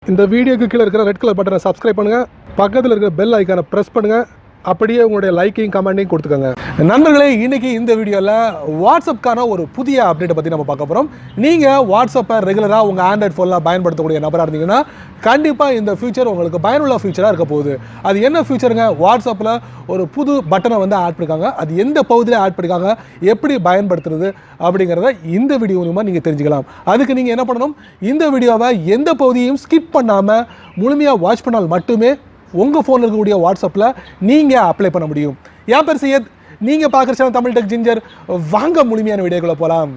இந்த வீடியோக்கு கீழே இருக்கிற ரெட் கலர் பட்டனை சப்ஸ்கிரைப் பண்ணுங்கள், பக்கத்தில் இருக்கிற பெல் ஐக்கானை ப்ரெஸ் பண்ணுங்கள், அப்படியே உங்களுடைய லைக்கையும் கமெண்ட்டையும் கொடுத்துக்கோங்க. நண்பர்களே, இன்றைக்கி இந்த வீடியோவில் வாட்ஸ்அப்கான ஒரு புதிய அப்டேட்டை பற்றி நம்ம பார்க்க போகிறோம். நீங்கள் வாட்ஸ்அப்பை ரெகுலராக உங்கள் ஆண்ட்ராய்ட் ஃபோனில் பயன்படுத்தக்கூடிய நபராக இருந்தீங்கன்னா கண்டிப்பாக இந்த ஃபியூச்சர் உங்களுக்கு பயனுள்ள ஃபியூச்சராக இருக்க போகுது. அது என்ன ஃபியூச்சருங்க? வாட்ஸ்அப்பில் ஒரு புது பட்டனை வந்து ஆட் பண்ணிருக்காங்க. அது எந்த பகுதியில் ஆட் பண்ணிருக்காங்க, எப்படி பயன்படுத்துறது அப்படிங்கிறத இந்த வீடியோ மூலமாக நீங்கள் தெரிஞ்சுக்கலாம். அதுக்கு நீங்கள் என்ன பண்ணணும், இந்த வீடியோவை எந்த பகுதியையும் ஸ்கிப் பண்ணாமல் முழுமையாக வாட்ச் பண்ணால் மட்டுமே உங்கள் ஃபோனில் இருக்கக்கூடிய வாட்ஸ்அப்பில் நீங்கள் அப்ளை பண்ண முடியும். என் பேர் சையத், நீங்கள் பார்க்குற சேனல் தமிழ் டெக் ஜிஞ்சர். வாங்க முழுமையான வீடியோக்குள்ளே போகலாம்.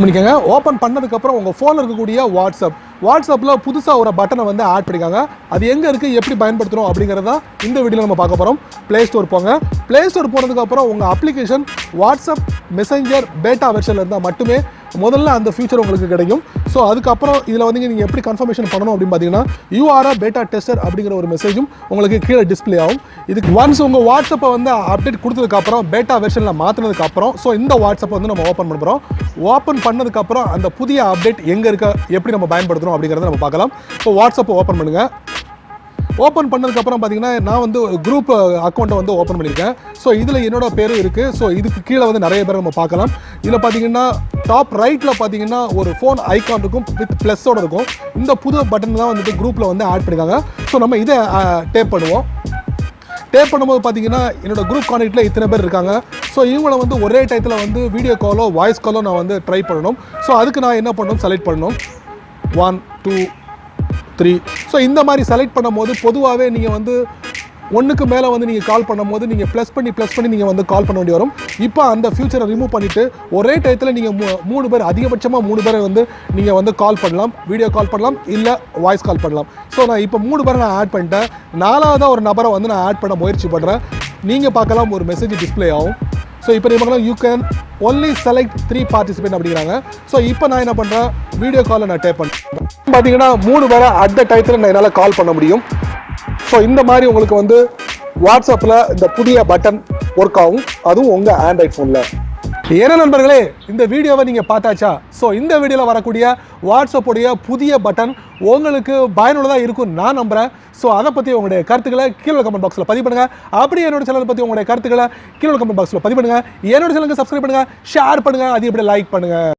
பண்ணிக்கோங்க. ஓப்பன் பண்ணதுக்கப்புறம் உங்கள் ஃபோனில் இருக்கக்கூடிய வாட்ஸ்அப்பில் புதுசாக ஒரு பட்டனை வந்து ஆட் பண்ணிக்காங்க. அது எங்கே இருக்குது, எப்படி பயன்படுத்துகிறோம் அப்படிங்கிறத இந்த வீடியோவில் நம்ம பார்க்க போகிறோம். ப்ளே ஸ்டோர் போங்க. ப்ளே ஸ்டோர் போனதுக்கப்புறம் உங்கள் அப்ளிகேஷன் வாட்ஸ்அப் மெசேஞ்சர் பேட்டா வெர்ஷனில் இருந்தால் மட்டுமே முதல்ல அந்த ஃபியூச்சர் உங்களுக்கு கிடைக்கும். ஸோ அதுக்கப்புறம் இதில் வந்து நீங்கள் எப்படி கன்ஃபர்மேஷன் பண்ணணும் அப்படின்னு பார்த்தீங்கன்னா யூஆர் பேட்டா டெஸ்டர் அப்படிங்கிற ஒரு மெசேஜும் உங்களுக்கு கீழே டிஸ்பிளே ஆகும். இதுக்கு ஒன்ஸ் உங்கள் வாட்ஸ்அப்பை வந்து அப்டேட் கொடுத்ததுக்கப்புறம் பேட்டா வெர்ஷனில் மாற்றினதுக்கப்புறம் ஸோ இந்த வாட்ஸ்அப்பை வந்து நம்ம ஓப்பன் பண்ணுறோம். ஓப்பன் பண்ணதுக்கப்புறம் அந்த புதிய அப்டேட் எங்கே இருக்க, எப்படி நம்ம பயன்படுத்துகிறோம் அப்படிங்கிறத நம்ம பார்க்கலாம். ஸோ வாட்ஸ்அப்பை ஓப்பன் பண்ணுங்கள். ஓப்பன் பண்ணதுக்கப்புறம் பார்த்தீங்கன்னா நான் வந்து குரூப் அக்கௌண்ட்டை வந்து ஓப்பன் பண்ணியிருக்கேன். ஸோ இதில் என்னோட பேரும் இருக்குது. ஸோ இதுக்கு கீழே வந்து நிறைய பேர் நம்ம பார்க்கலாம். இதில் பார்த்தீங்கன்னா டாப் ரைட்டில் பார்த்தீங்கன்னா ஒரு ஃபோன் ஐக்கான் இருக்கும், வித் ப்ளஸோடு இருக்கும். இந்த புது பட்டன் தான் வந்துட்டு குரூப்பில் வந்து ஆட் பண்ணியிருக்காங்க. ஸோ நம்ம இதை டேப் பண்ணுவோம். டேப் பண்ணும்போது பார்த்தீங்கன்னா என்னோட குரூப் கான்டாக்டில் இத்தனை பேர் இருக்காங்க. ஸோ இவங்களை வந்து ஒரே டயத்தில் வந்து வீடியோ காலோ வாய்ஸ் காலோ நான் வந்து ட்ரை பண்ணணும். ஸோ அதுக்கு நான் என்ன பண்ணணும், செலக்ட் பண்ணணும். 1 2 3. ஸோ இந்த மாதிரி செலக்ட் பண்ணும்போது பொதுவாகவே நீங்கள் வந்து ஒன்றுக்கு மேலே வந்து நீங்கள் கால் பண்ணும்போது நீங்கள் ப்ளஸ் பண்ணி நீங்கள் வந்து கால் பண்ண வேண்டி வரும். இப்போ அந்த ஃபியூச்சரை ரிமூவ் பண்ணிவிட்டு ஒரே டயத்தில் நீங்கள் 3 பேர், அதிகபட்சமாக 3 பேரை வந்து நீங்கள் வந்து கால் பண்ணலாம், வீடியோ கால் பண்ணலாம், இல்லை வாய்ஸ் கால் பண்ணலாம். ஸோ நான் இப்போ 3 பேரை நான் ஆட் பண்ணிட்டேன். 4வதாக ஒரு நபரை வந்து நான் ஆட் பண்ண முயற்சி பண்ணுறேன். நீங்கள் பார்க்கலாம், ஒரு மெசேஜ் டிஸ்பிளே ஆகும். ஸோ இப்போ நீங்கள் பார்க்கலாம், you can only select 3 participate அப்படிங்கிறாங்க. ஸோ இப்போ நான் என்ன பண்ணுறேன், வீடியோ காலில் நான் டேப் பண்ணுறேன். பார்த்தீங்கன்னா 3 பேரை அட் த டயத்தில் நான் என்னால் கால் பண்ண முடியும். ஸோ இந்த மாதிரி உங்களுக்கு வந்து வாட்ஸ்அப்பில் இந்த புதிய பட்டன் ஒர்க் ஆகும், அதுவும் உங்கள் ஆண்ட்ராய்ட் ஃபோனில். ஏன்னா நண்பர்களே, இந்த வீடியோவை நீங்கள் பார்த்தாச்சா? ஸோ இந்த வீடியோவில் வரக்கூடிய வாட்ஸ்அப்புடைய புதிய பட்டன் உங்களுக்கு பயனுள்ளதாக இருக்கும் நான் நம்புகிறேன். ஸோ அதை பற்றி உங்களுடைய கருத்துக்களை கீழே கமெண்ட் பாக்ஸில் பதிவு பண்ணுங்கள். அப்படியே என்னோட சேனலை பற்றி உங்களுடைய கருத்துக்களை கீழே கமெண்ட் பாக்ஸில் பதிவு பண்ணுங்கள். என்னோட சேனலுக்கு சப்ஸ்கிரைப் பண்ணுங்கள், ஷேர் பண்ணுங்கள், அது எப்படி லைக் பண்ணுங்கள்.